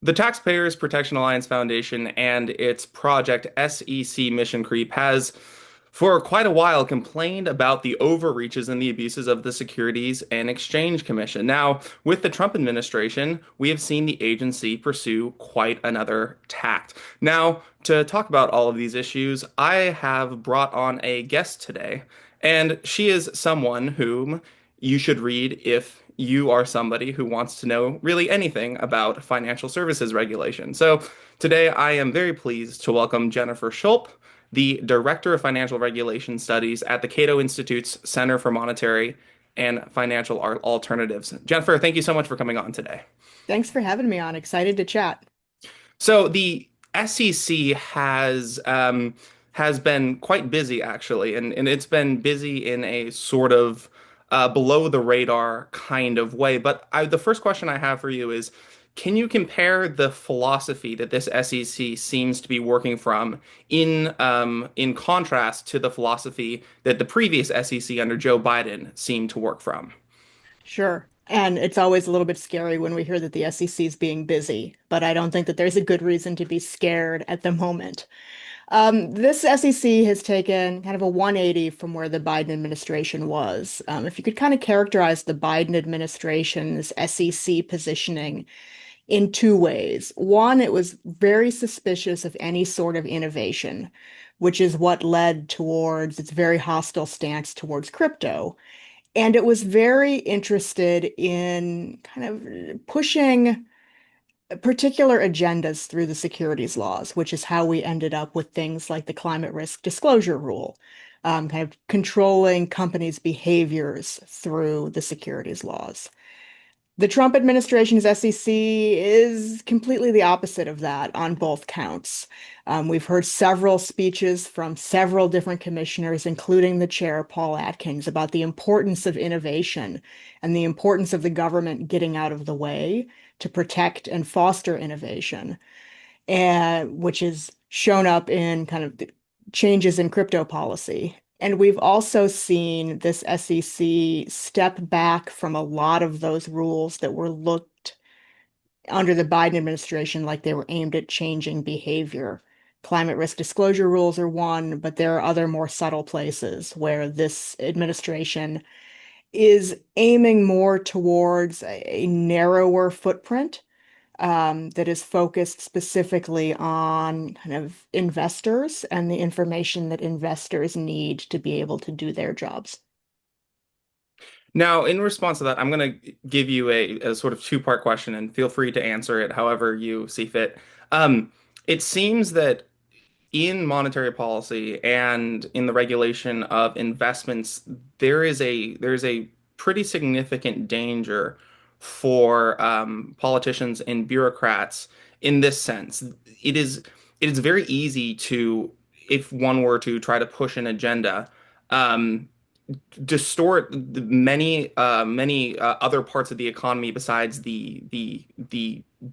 The Taxpayers Protection Alliance Foundation and its project SEC Mission Creep has, for quite a while, complained about the overreaches and the abuses of the Securities and Exchange Commission. Now, with the Trump administration, we have seen the agency pursue quite another tact. Now, to talk about all of these issues, I have brought on a guest today, and she is someone whom you should read if you are somebody who wants to know really anything about financial services regulation. So today I am very pleased to welcome Jennifer Schulp, the Director of Financial Regulation Studies at the Cato Institute's Center for Monetary and Financial Alternatives. Jennifer, thank you so much for coming on today. Thanks for having me on. Excited to chat. So the SEC has been quite busy actually, and it's been busy in a sort of below the radar kind of way. But the first question I have for you is, can you compare the philosophy that this SEC seems to be working from in contrast to the philosophy that the previous SEC under Joe Biden seemed to work from? Sure. And it's always a little bit scary when we hear that the SEC is being busy, but I don't think that there's a good reason to be scared at the moment. This SEC has taken kind of a 180 from where the Biden administration was. If you could kind of characterize the Biden administration's SEC positioning in two ways. One, it was very suspicious of any sort of innovation, which is what led towards its very hostile stance towards crypto. And it was very interested in kind of pushing particular agendas through the securities laws, which is how we ended up with things like the climate risk disclosure rule, kind of controlling companies' behaviors through the securities laws. The Trump administration's SEC is completely the opposite of that on both counts. We've heard several speeches from several different commissioners, including the chair, Paul Atkins, about the importance of innovation and the importance of the government getting out of the way to protect and foster innovation, and which is shown up in kind of the changes in crypto policy. And we've also seen this SEC step back from a lot of those rules that were looked under the Biden administration like they were aimed at changing behavior. Climate risk disclosure rules are one, but there are other more subtle places where this administration is aiming more towards a narrower footprint that is focused specifically on kind of investors and the information that investors need to be able to do their jobs. Now, in response to that, I'm going to give you a sort of two-part question, and feel free to answer it however you see fit. It seems that in monetary policy and in the regulation of investments, there is a pretty significant danger for politicians and bureaucrats in this sense. It is it is very easy to, if one were to try to push an agenda, um, distort many other parts of the economy besides the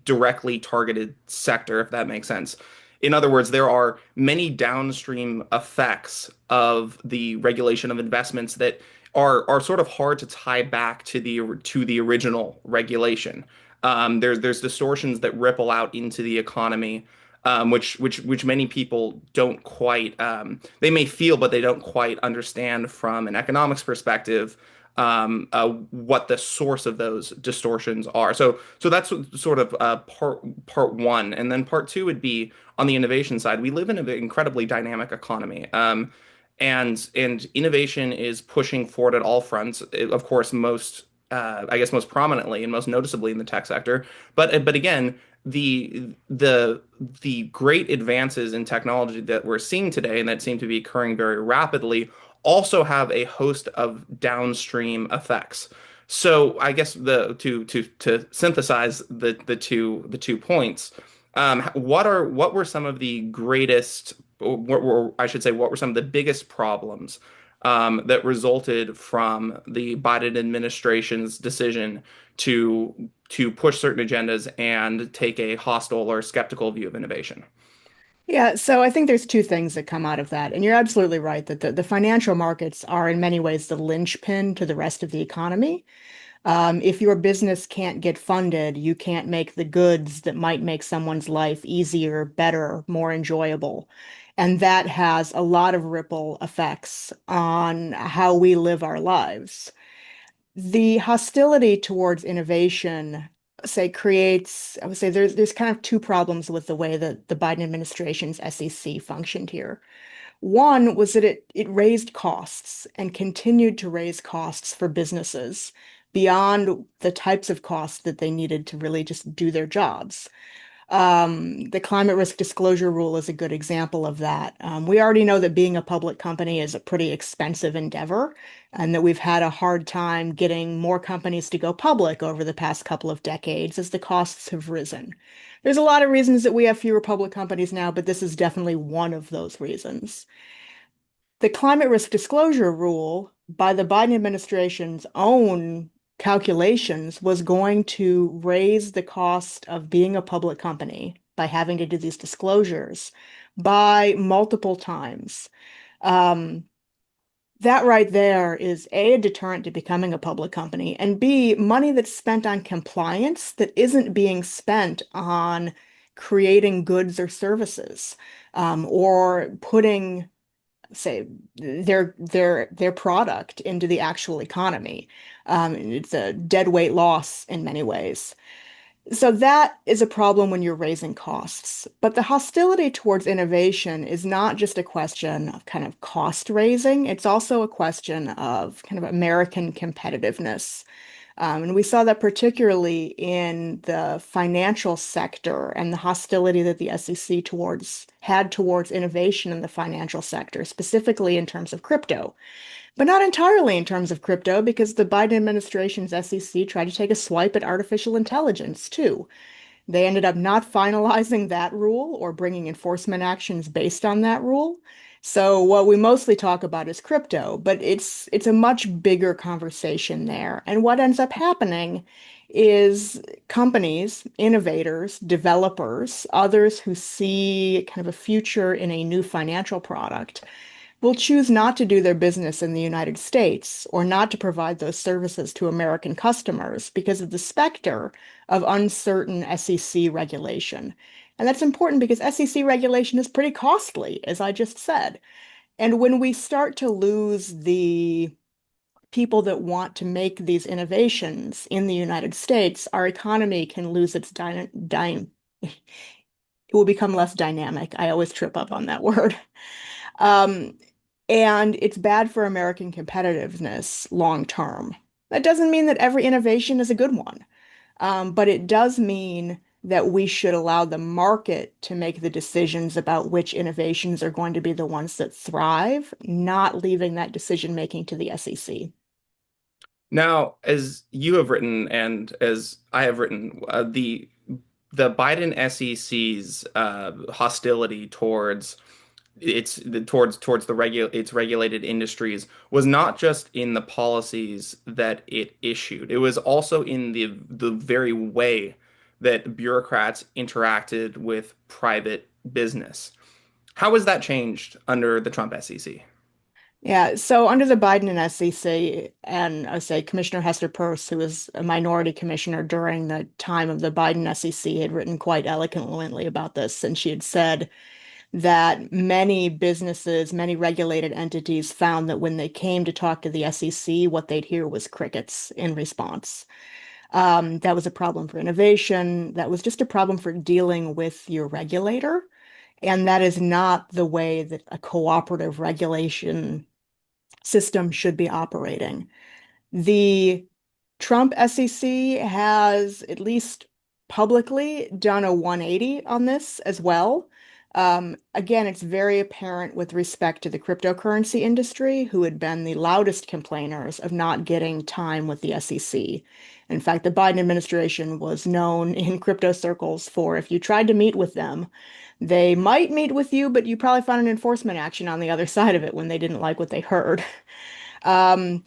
directly targeted sector, if that makes sense. In other words, there are many downstream effects of the regulation of investments that are sort of hard to tie back to the original regulation. There's distortions that ripple out into the economy, which many people don't quite they may feel, but they don't quite understand from an economics perspective what the source of those distortions are. So that's sort of part one, and then part two would be on the innovation side. We live in an incredibly dynamic economy. And innovation is pushing forward at all fronts. Of course, I guess most prominently and most noticeably in the tech sector. But again, the great advances in technology that we're seeing today and that seem to be occurring very rapidly also have a host of downstream effects. So I guess to synthesize the two points, what were some of the greatest, or I should say, what were some of the biggest problems that resulted from the Biden administration's decision to push certain agendas and take a hostile or skeptical view of innovation? Yeah, so I think there's two things that come out of that. And you're absolutely right that the financial markets are in many ways the linchpin to the rest of the economy. If your business can't get funded, you can't make the goods that might make someone's life easier, better, more enjoyable. And that has a lot of ripple effects on how we live our lives. The hostility towards innovation, say, creates, I would say there's kind of two problems with the way that the Biden administration's SEC functioned here. One was that it raised costs and continued to raise costs for businesses beyond the types of costs that they needed to really just do their jobs. The climate risk disclosure rule is a good example of that. We already know that being a public company is a pretty expensive endeavor, and that we've had a hard time getting more companies to go public over the past couple of decades as the costs have risen. There's a lot of reasons that we have fewer public companies now, but this is definitely one of those reasons. The climate risk disclosure rule, by the Biden administration's own calculations, was going to raise the cost of being a public company by having to do these disclosures by multiple times. Um, that right there is A, a deterrent to becoming a public company, and B, money that's spent on compliance that isn't being spent on creating goods or services, or putting, say, their product into the actual economy. It's a dead weight loss in many ways. So that is a problem when you're raising costs. But the hostility towards innovation is not just a question of kind of cost raising, it's also a question of kind of American competitiveness. And we saw that particularly in the financial sector and the hostility that the SEC had towards innovation in the financial sector, specifically in terms of crypto. But not entirely in terms of crypto, because the Biden administration's SEC tried to take a swipe at artificial intelligence too. They ended up not finalizing that rule or bringing enforcement actions based on that rule. So what we mostly talk about is crypto, but it's a much bigger conversation there. And what ends up happening is companies, innovators, developers, others who see kind of a future in a new financial product will choose not to do their business in the United States or not to provide those services to American customers because of the specter of uncertain SEC regulation. And that's important because SEC regulation is pretty costly, as I just said. And when we start to lose the people that want to make these innovations in the United States, our economy can lose its it will become less dynamic. I always trip up on that word. Um, and it's bad for American competitiveness long term. That doesn't mean that every innovation is a good one, but it does mean that we should allow the market to make the decisions about which innovations are going to be the ones that thrive, not leaving that decision making to the SEC. Now, as you have written and as I have written, the Biden SEC's hostility towards towards its regulated industries was not just in the policies that it issued. It was also in the very way that bureaucrats interacted with private business. How has that changed under the Trump SEC? Yeah, so under the Biden and SEC, and I say Commissioner Hester Peirce, who was a minority commissioner during the time of the Biden SEC, had written quite eloquently about this, and she had said that many businesses, many regulated entities found that when they came to talk to the SEC, what they'd hear was crickets in response. That was a problem for innovation. That was just a problem for dealing with your regulator. And that is not the way that a cooperative regulation system should be operating. The Trump SEC has, at least publicly, done a 180 on this as well. Again, it's very apparent with respect to the cryptocurrency industry, who had been the loudest complainers of not getting time with the SEC. In fact, the Biden administration was known in crypto circles for, if you tried to meet with them, they might meet with you, but you probably found an enforcement action on the other side of it when they didn't like what they heard. Um,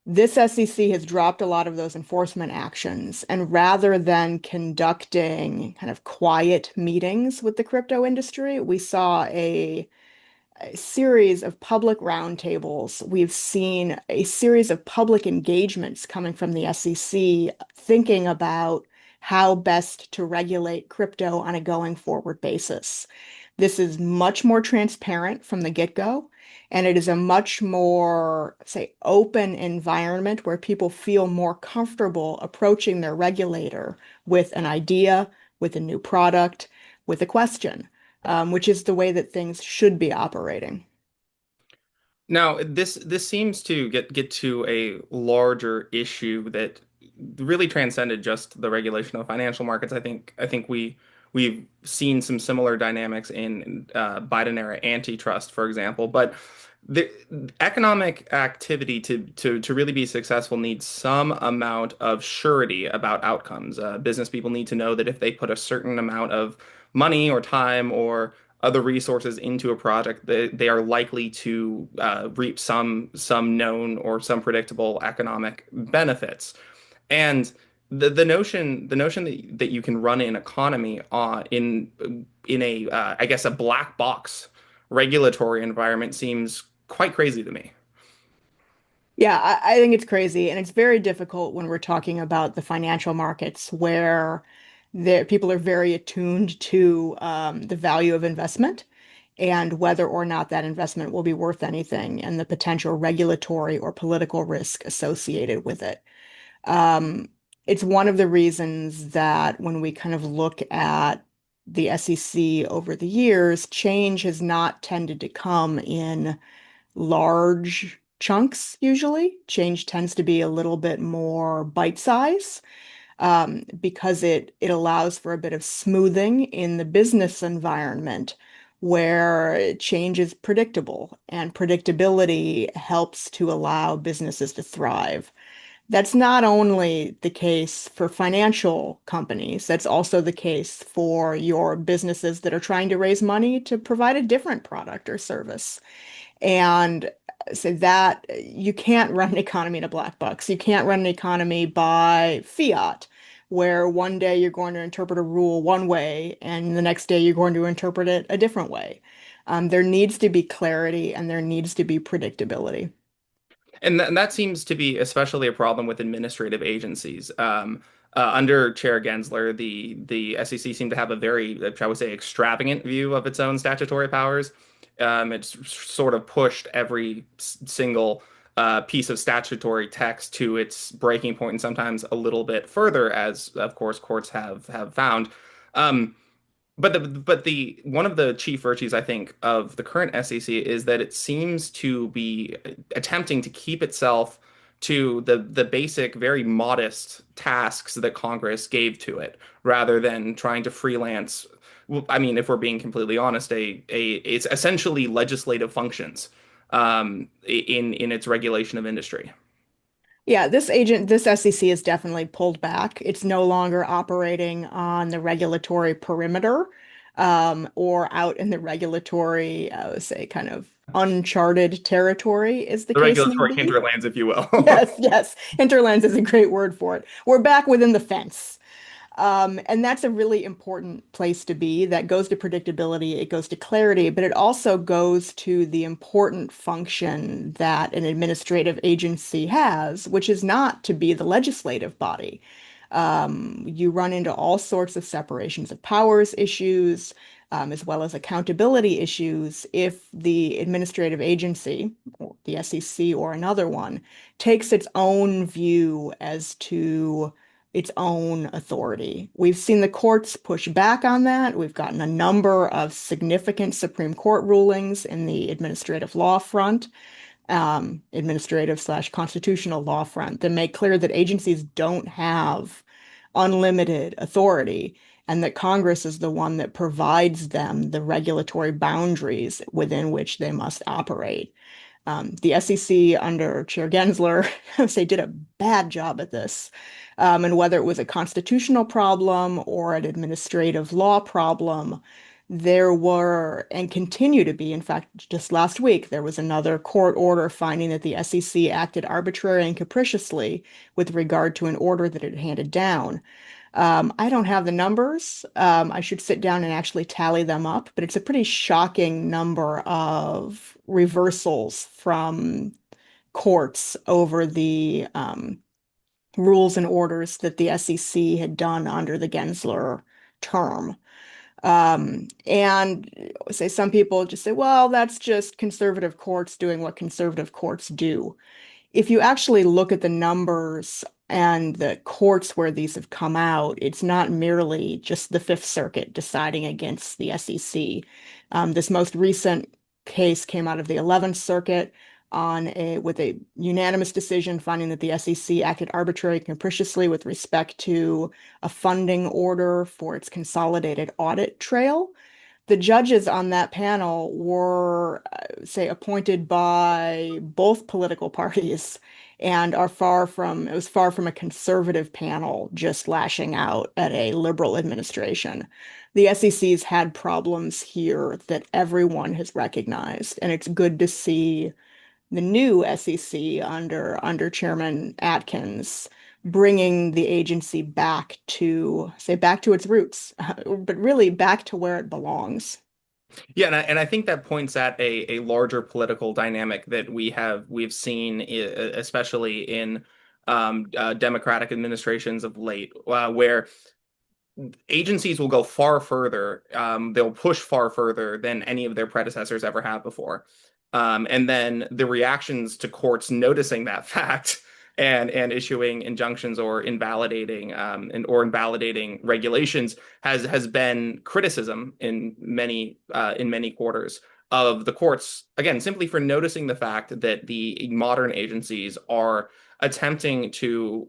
this SEC has dropped a lot of those enforcement actions, and rather than conducting kind of quiet meetings with the crypto industry, we saw a a series of public roundtables. We've seen a series of public engagements coming from the SEC thinking about how best to regulate crypto on a going forward basis. This is much more transparent from the get-go, and it is a much more, say, open environment where people feel more comfortable approaching their regulator with an idea, with a new product, with a question, which is the way that things should be operating. Now, this seems to get to a larger issue that really transcended just the regulation of financial markets. I think we've seen some similar dynamics in Biden era antitrust, for example. But the economic activity to really be successful needs some amount of surety about outcomes. Business people need to know that if they put a certain amount of money or time or other resources into a project, they are likely to reap some known or some predictable economic benefits. And the notion that you can run an economy in a I guess a black box regulatory environment seems quite crazy to me. Yeah, I think it's crazy, and it's very difficult when we're talking about the financial markets where people are very attuned to the value of investment and whether or not that investment will be worth anything and the potential regulatory or political risk associated with it. Um, it's one of the reasons that when we kind of look at the SEC over the years, change has not tended to come in large chunks usually. Change tends to be a little bit more bite size because it allows for a bit of smoothing in the business environment where change is predictable and predictability helps to allow businesses to thrive. That's not only the case for financial companies, that's also the case for your businesses that are trying to raise money to provide a different product or service. And so that you can't run an economy in a black box. You can't run an economy by fiat, where one day you're going to interpret a rule one way and the next day you're going to interpret it a different way. There needs to be clarity and there needs to be predictability. And that seems to be especially a problem with administrative agencies. Under Chair Gensler, the SEC seemed to have a very, shall we say, extravagant view of its own statutory powers. It's sort of pushed every single piece of statutory text to its breaking point, and sometimes a little bit further, as of course courts have found. Um, but the one of the chief virtues I think of the current SEC is that it seems to be attempting to keep itself to the basic, very modest tasks that Congress gave to it, rather than trying to freelance. Well, I mean, if we're being completely honest, it's essentially legislative functions in its regulation of industry. Yeah, this SEC is definitely pulled back. It's no longer operating on the regulatory perimeter, or out in the regulatory, say, kind of uncharted territory, is the The case may regulatory be. hinterlands, if you will. Yes, yes. Hinterlands is a great word for it. We're back within the fence. And that's a really important place to be. That goes to predictability, it goes to clarity, but it also goes to the important function that an administrative agency has, which is not to be the legislative body. You run into all sorts of separations of powers issues, as well as accountability issues if the administrative agency, or the SEC or another one, takes its own view as to its own authority. We've seen the courts push back on that. We've gotten a number of significant Supreme Court rulings in the administrative law front, administrative slash constitutional law front, that make clear that agencies don't have unlimited authority and that Congress is the one that provides them the regulatory boundaries within which they must operate. The SEC under Chair Gensler, I would say, did a bad job at this. And whether it was a constitutional problem or an administrative law problem, there were and continue to be, in fact, just last week, there was another court order finding that the SEC acted arbitrarily and capriciously with regard to an order that it handed down. I don't have the numbers. I should sit down and actually tally them up, but it's a pretty shocking number of reversals from courts over the rules and orders that the SEC had done under the Gensler term. And say some people just say, well, that's just conservative courts doing what conservative courts do. If you actually look at the numbers and the courts where these have come out, it's not merely just the Fifth Circuit deciding against the SEC. This most recent case came out of the 11th Circuit with a unanimous decision finding that the SEC acted arbitrarily and capriciously with respect to a funding order for its consolidated audit trail. The judges on that panel were, say, appointed by both political parties and it was far from a conservative panel just lashing out at a liberal administration. The SEC's had problems here that everyone has recognized, and it's good to see the new SEC under Chairman Atkins bringing the agency back to its roots, but really back to where it belongs. Yeah, and I think that points at a larger political dynamic that we've seen, especially in Democratic administrations of late, where agencies will go far further. They'll push far further than any of their predecessors ever have before. And then the reactions to courts noticing that fact and issuing injunctions or invalidating regulations has been criticism in many quarters of the courts, again, simply for noticing the fact that the modern agencies are attempting to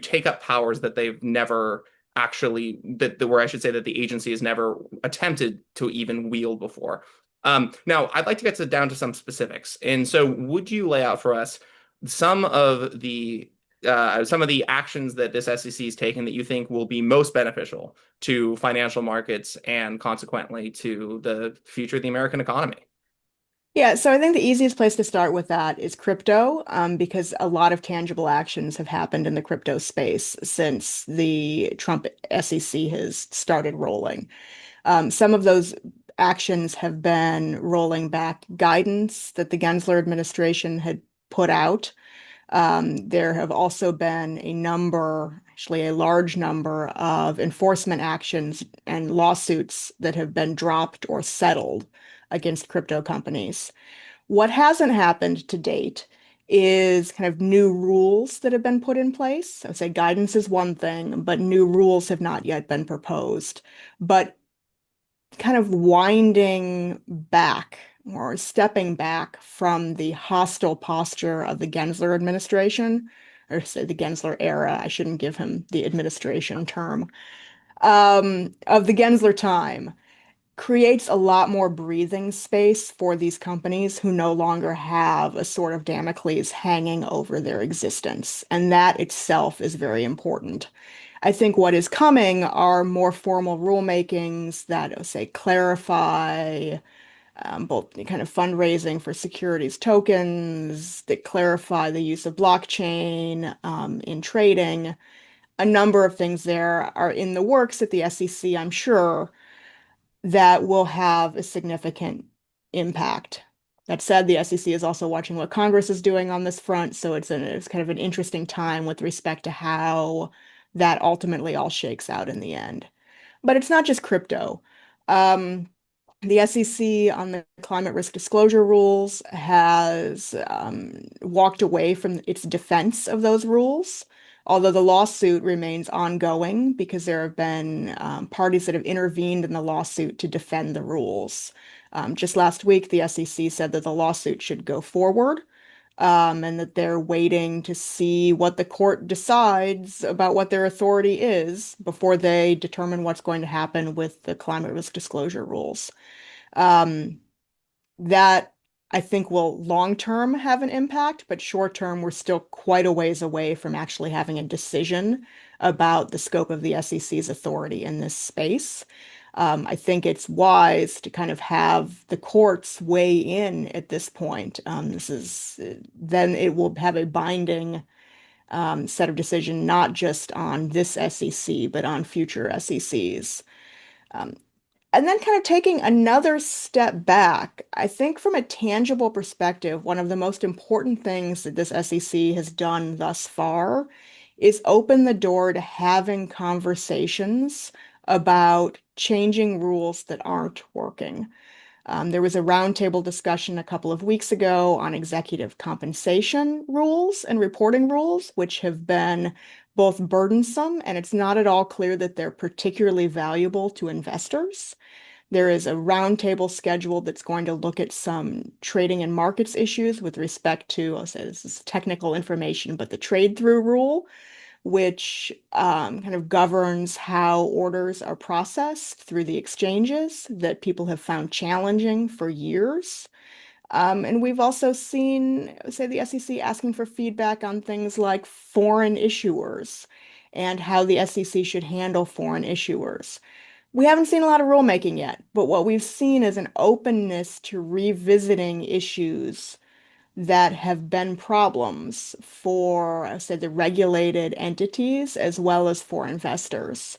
take up powers that they've never actually that where I should say that the agency has never attempted to even wield before. Now, I'd like to down to some specifics. And so, would you lay out for us some of the actions that this SEC has taken that you think will be most beneficial to financial markets and consequently to the future of the American economy? Yeah, so I think the easiest place to start with that is crypto, because a lot of tangible actions have happened in the crypto space since the Trump SEC has started rolling. Some of those actions have been rolling back guidance that the Gensler administration had put out. There have also been actually a large number of enforcement actions and lawsuits that have been dropped or settled against crypto companies. What hasn't happened to date is kind of new rules that have been put in place. I would say guidance is one thing, but new rules have not yet been proposed. But kind of winding back or stepping back from the hostile posture of the Gensler administration, or say the Gensler era, I shouldn't give him the administration term, of the Gensler time, creates a lot more breathing space for these companies who no longer have a sort of Damocles hanging over their existence. And that itself is very important. I think what is coming are more formal rulemakings that, say, clarify both kind of fundraising for securities tokens, that clarify the use of blockchain in trading. A number of things there are in the works at the SEC, I'm sure, that will have a significant impact. That said, the SEC is also watching what Congress is doing on this front, so it's kind of an interesting time with respect to how that ultimately all shakes out in the end. But it's not just crypto. The SEC on the climate risk disclosure rules has walked away from its defense of those rules, although the lawsuit remains ongoing because there have been parties that have intervened in the lawsuit to defend the rules. Just last week, the SEC said that the lawsuit should go forward, and that they're waiting to see what the court decides about what their authority is before they determine what's going to happen with the climate risk disclosure rules. Um, that I think will long term have an impact, but short term, we're still quite a ways away from actually having a decision about the scope of the SEC's authority in this space. I think it's wise to kind of have the courts weigh in at this point. Then it will have a binding set of decision, not just on this SEC, but on future SECs. Um, and then kind of taking another step back, I think from a tangible perspective, one of the most important things that this SEC has done thus far is open the door to having conversations about changing rules that aren't working. There was a roundtable discussion a couple of weeks ago on executive compensation rules and reporting rules, which have been both burdensome and it's not at all clear that they're particularly valuable to investors. There is a roundtable scheduled that's going to look at some trading and markets issues with respect to, I'll say this is technical information, but the trade through rule, which kind of governs how orders are processed through the exchanges that people have found challenging for years. And we've also seen, say, the SEC asking for feedback on things like foreign issuers and how the SEC should handle foreign issuers. We haven't seen a lot of rulemaking yet, but what we've seen is an openness to revisiting issues that have been problems for, say, the regulated entities as well as for investors.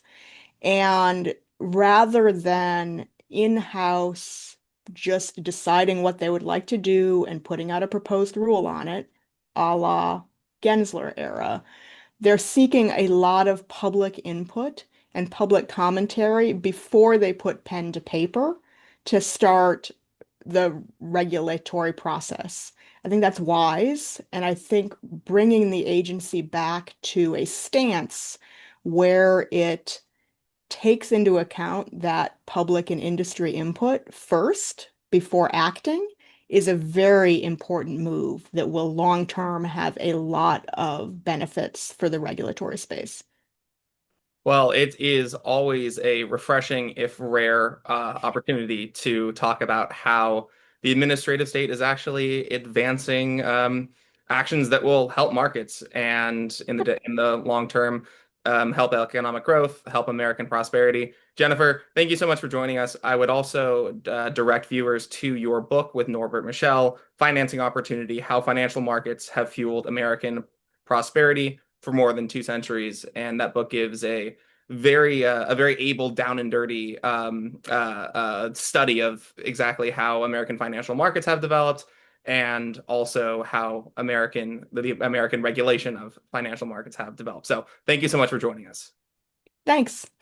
And rather than in-house just deciding what they would like to do and putting out a proposed rule on it, a la Gensler era, they're seeking a lot of public input and public commentary before they put pen to paper to start the regulatory process. I think that's wise, and I think bringing the agency back to a stance where it takes into account that public and industry input first before acting is a very important move that will long term have a lot of benefits for the regulatory space. Well, it is always a refreshing, if rare, opportunity to talk about how the administrative state is actually advancing actions that will help markets and in the long term help economic growth, help American prosperity. Jennifer, thank you so much for joining us. I would also direct viewers to your book with Norbert Michel, Financing Opportunity: How Financial Markets Have Fueled American Prosperity for More Than 2 Centuries. And that book gives a very able down and dirty study of exactly how American financial markets have developed and also how the American regulation of financial markets have developed. So thank you so much for joining us. Thanks.